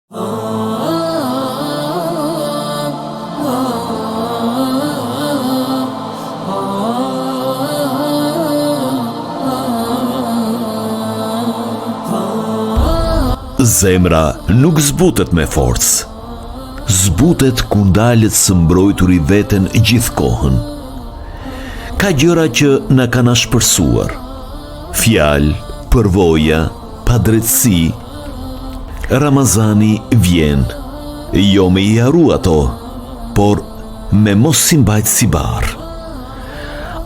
Zemra nuk zbutet me forcë, zbutet kur ndalet së mbrojturi veten gjithë kohën. Ka gjëra që na kanë shpërsuar, fjalë, përvoja, padrejtësi. Ramazani vjen, jo me i haru ato, por me mos si mbajt si barë.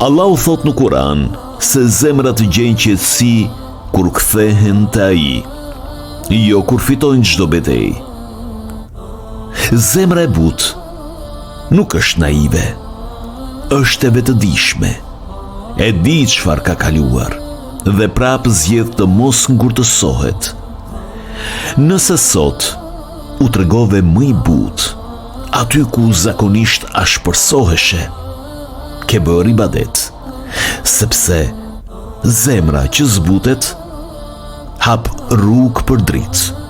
Allahu thot në Kur'an se zemrat gjejnë qetësi kur kthehen te ai, jo kur fitojnë çdo betejë. Zemra e butë nuk është naive, është e vetëdijshme, e di çfarë ka kaluar dhe prapë zgjedh të mos ngurtësohet. Nëse sot u tregove më i butë, aty ku zakonisht ashpërsoheshe, ke bërë ibadet, sepse zemra që zbutet hap rrugë për dritë.